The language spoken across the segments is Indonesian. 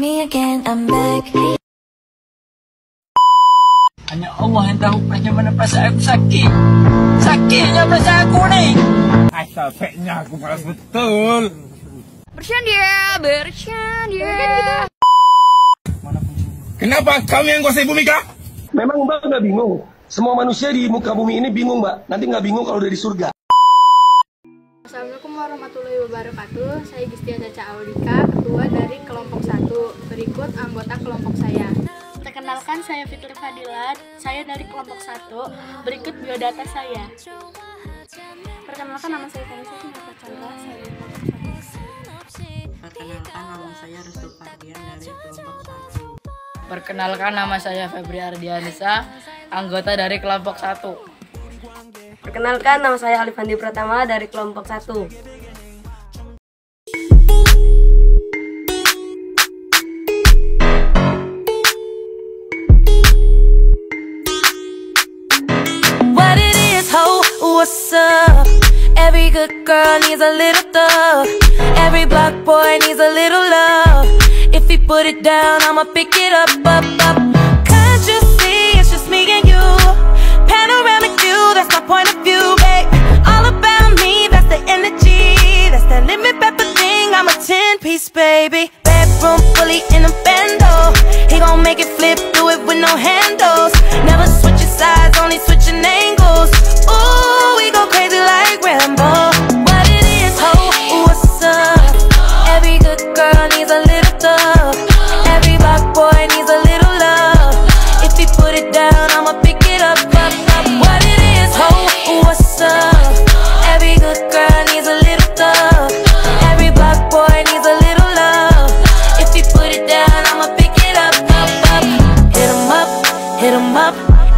me again, I'm back. Hanya Allah yang tahu bagaimana perasaan aku sakit. Sakitnya perasaan aku nih. Asal fake-nya aku malas betul. Bercanda. Kenapa kami yang kuasai bumi kah? Memang Mbak nggak bingung? Semua manusia di muka bumi ini bingung, Mbak. Nanti nggak bingung kalau udah di surga. Assalamualaikum warahmatullahi wabarakatuh. Saya Gistia Caca Aulika, ketua dari kelompok 1. Berikut anggota kelompok saya. Perkenalkan, saya Fitri Fadilat. Saya dari kelompok 1. Berikut biodata saya. Perkenalkan, nama saya Vanessa Sinata Chandra. Saya dari kelompok 1. Perkenalkan, nama saya Restu Fardian dari kelompok 1. Perkenalkan, nama saya Febri Ardianisa, anggota dari kelompok 1. Perkenalkan, nama saya Alif Andi Pratama dari kelompok 1. What it is, ho, what's up? Every good girl needs a little thug. Every black boy needs a little love. If he put it down, I'ma pick it up. Can't you see, it's just me and you. Panoramic view, that's my point of view, babe. All about me, that's the energy. That's that limit pepper thing, I'm a 10-piece, baby. Bedroom fully in a bando. He gon' make it flip, do it with no handles. Never switching sides, only switching angles. Ooh, we go crazy like Rambo. What it is, ho, what's up? Every good girl needs a little thug. Every black boy needs a little love. If he put it down, I'ma pick it up. What it is, ho, what's up? Every good girl needs a little thug. Every black boy needs a little love. If he put it down, I'ma pick it up. Hit him up.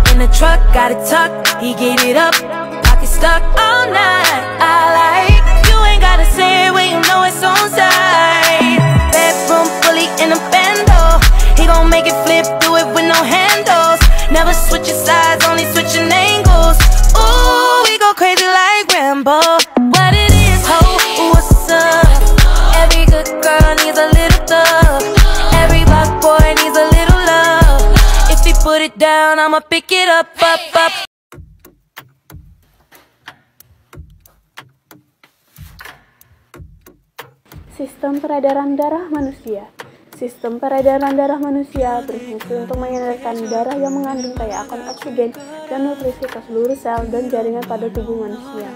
In the truck, got it tucked, he gave it up. Pocket stuck all night, I like. You ain't gotta say it when you know it's on side. Bedroom fully in a bando. He gon' make it flip, do it with no handles. Never switching sides, only switching angles. Ooh, we go crazy like Rambo. What it is, ho, what's up? Every good girl needs a little thug. Every black boy needs a little love. If he put it down, I'ma pick it up. Sistem peredaran darah manusia. Sistem peredaran darah manusia berfungsi untuk mengalirkan darah yang mengandung kaya akan oksigen dan nutrisi ke seluruh sel dan jaringan pada tubuh manusia.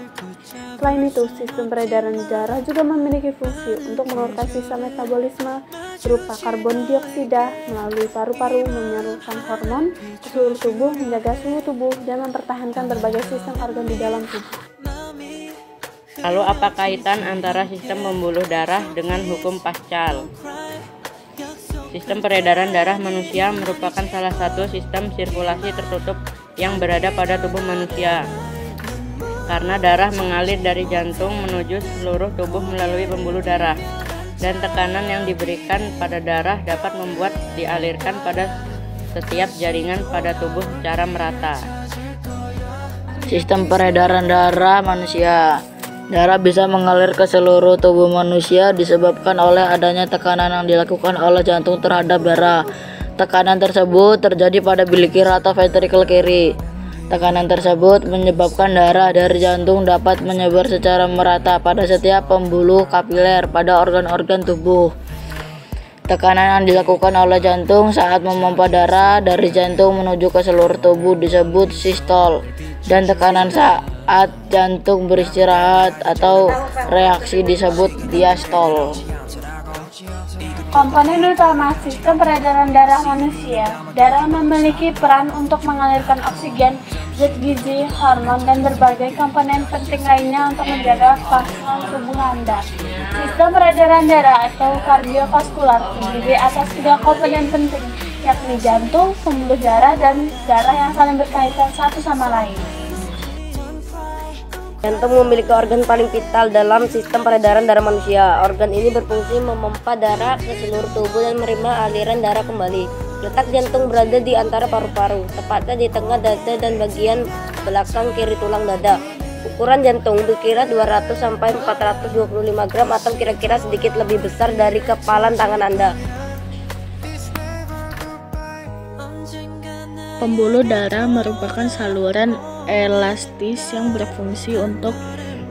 Selain itu, sistem peredaran darah juga memiliki fungsi untuk mengeluarkan sisa metabolisme berupa karbon dioksida melalui paru-paru, menyalurkan hormon ke seluruh tubuh, menjaga suhu tubuh, dan mempertahankan berbagai sistem organ di dalam tubuh. Lalu apa kaitan antara sistem pembuluh darah dengan hukum Pascal? Sistem peredaran darah manusia merupakan salah satu sistem sirkulasi tertutup yang berada pada tubuh manusia. Karena darah mengalir dari jantung menuju seluruh tubuh melalui pembuluh darah, dan tekanan yang diberikan pada darah dapat membuat dialirkan pada setiap jaringan pada tubuh secara merata. Sistem peredaran darah manusia. Darah bisa mengalir ke seluruh tubuh manusia disebabkan oleh adanya tekanan yang dilakukan oleh jantung terhadap darah. Tekanan tersebut terjadi pada bilik kiri atau ventrikel kiri. Tekanan tersebut menyebabkan darah dari jantung dapat menyebar secara merata pada setiap pembuluh kapiler pada organ-organ tubuh. Tekanan yang dilakukan oleh jantung saat memompa darah dari jantung menuju ke seluruh tubuh disebut sistol, dan tekanan saat jantung beristirahat atau reaksi disebut diastol. Komponen utama sistem peredaran darah manusia. Darah memiliki peran untuk mengalirkan oksigen, zat gizi, hormon, dan berbagai komponen penting lainnya untuk menjaga kelangsungan tubuh Anda. Sistem peredaran darah atau kardiovaskular terdiri atas 3 komponen penting, yakni jantung, pembuluh darah, dan darah yang saling berkaitan satu sama lain. Jantung memiliki organ paling vital dalam sistem peredaran darah manusia. Organ ini berfungsi memompa darah ke seluruh tubuh dan menerima aliran darah kembali. Letak jantung berada di antara paru-paru, tepatnya di tengah dada dan bagian belakang kiri tulang dada. Ukuran jantung dikira 200 sampai 425 gram atau kira-kira sedikit lebih besar dari kepalan tangan Anda. Pembuluh darah merupakan saluran elastis yang berfungsi untuk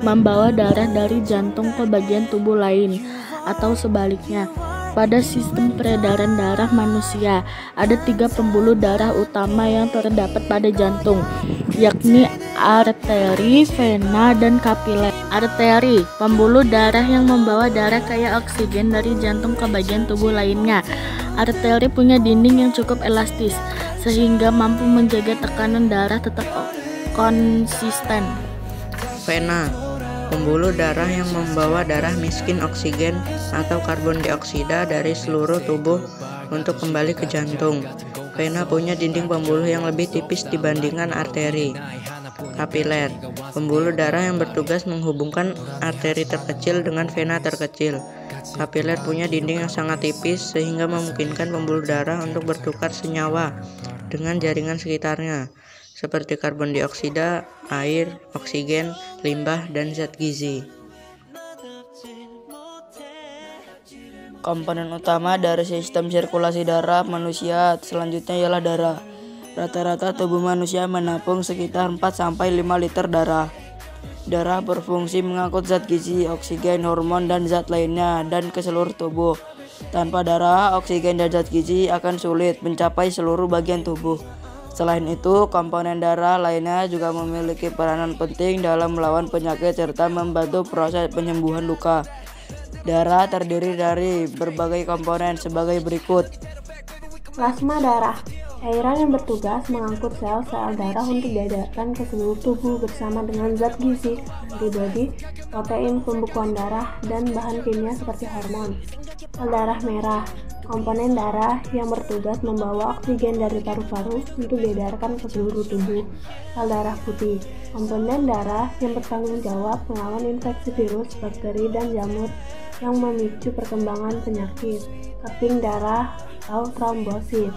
membawa darah dari jantung ke bagian tubuh lain atau sebaliknya. Pada sistem peredaran darah manusia, ada 3 pembuluh darah utama yang terdapat pada jantung, yakni arteri, vena, dan kapiler. Arteri, pembuluh darah yang membawa darah kaya oksigen dari jantung ke bagian tubuh lainnya. Arteri punya dinding yang cukup elastis, sehingga mampu menjaga tekanan darah tetap konsisten. Vena, pembuluh darah yang membawa darah miskin oksigen atau karbon dioksida dari seluruh tubuh untuk kembali ke jantung. Vena punya dinding pembuluh yang lebih tipis dibandingkan arteri. Kapiler, pembuluh darah yang bertugas menghubungkan arteri terkecil dengan vena terkecil. Kapiler punya dinding yang sangat tipis sehingga memungkinkan pembuluh darah untuk bertukar senyawa dengan jaringan sekitarnya, seperti karbon dioksida, air, oksigen, limbah, dan zat gizi. Komponen utama dari sistem sirkulasi darah manusia selanjutnya ialah darah. Rata-rata tubuh manusia menampung sekitar 4-5 liter darah. Darah berfungsi mengangkut zat gizi, oksigen, hormon, dan zat lainnya dan ke seluruh tubuh. Tanpa darah, oksigen dan zat gizi akan sulit mencapai seluruh bagian tubuh. Selain itu, komponen darah lainnya juga memiliki peranan penting dalam melawan penyakit serta membantu proses penyembuhan luka. Darah terdiri dari berbagai komponen sebagai berikut. Plasma darah, cairan yang bertugas mengangkut sel-sel darah untuk diedarkan ke seluruh tubuh bersama dengan zat gizi, antibodi, protein pembekuan darah, dan bahan kimia seperti hormon. Sel darah merah, komponen darah yang bertugas membawa oksigen dari paru-paru untuk diedarkan ke seluruh tubuh. Sel darah putih, komponen darah yang bertanggung jawab melawan infeksi virus, bakteri, dan jamur yang memicu perkembangan penyakit. Keping darah atau trombosit,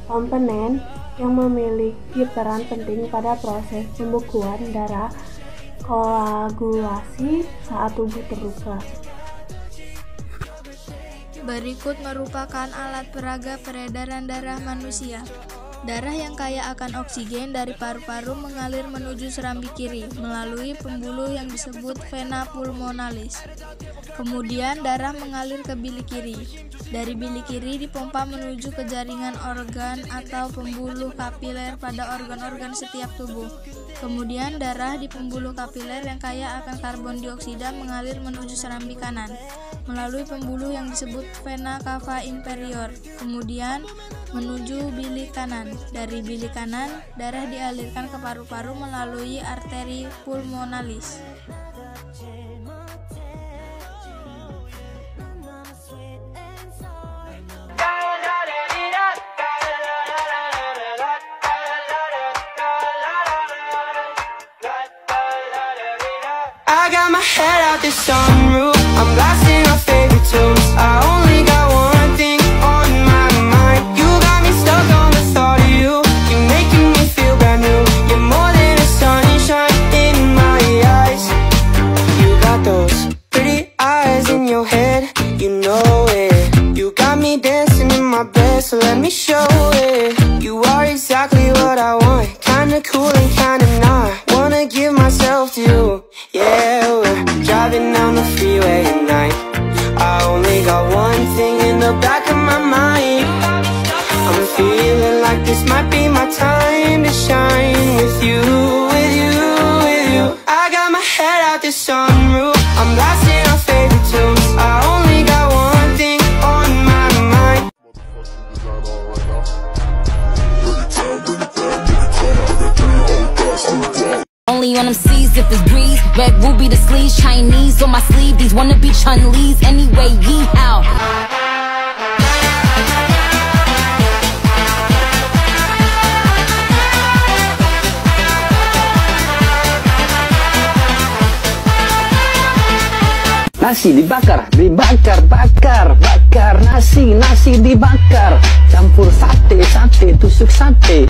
komponen yang memiliki peran penting pada proses pembekuan darah, koagulasi saat tubuh terluka. Berikut merupakan alat peraga peredaran darah manusia. Darah yang kaya akan oksigen dari paru-paru mengalir menuju serambi kiri melalui pembuluh yang disebut vena pulmonalis. Kemudian darah mengalir ke bilik kiri. Dari bilik kiri dipompa menuju ke jaringan organ atau pembuluh kapiler pada organ-organ setiap tubuh. Kemudian darah di pembuluh kapiler yang kaya akan karbon dioksida mengalir menuju serambi kanan melalui pembuluh yang disebut vena cava inferior, kemudian menuju bilik kanan. Dari bilik kanan, darah dialirkan ke paru-paru melalui arteri pulmonalis. I got my head out the sunroof, I'm blasting our favorite tunes. I only got one thing on my mind. You got me stuck on the thought of you. You're making me feel brand new. You're more than a sunshine in my eyes. You got those pretty eyes in your head, you know it. You got me dancing in my bed, so let me show it. You are exactly what I want, kinda cool and kinda not. Wanna give myself to you. Yeah, we're driving down the freeway at night. I only got one thing in the back of my mind. I'm feeling like this might be my time to shine with you, with you, with you. I got my head out the sunroof, I'm blasting our favorite tunes. I only got one thing on my mind. Only on them seas if it's breeze. Red ruby the sleeves, Chinese on my sleeve. These wanna be Chun-Lees anyway, yee-how. Nasi dibakar, bakar nasi dibakar, campur sate, tusuk sate.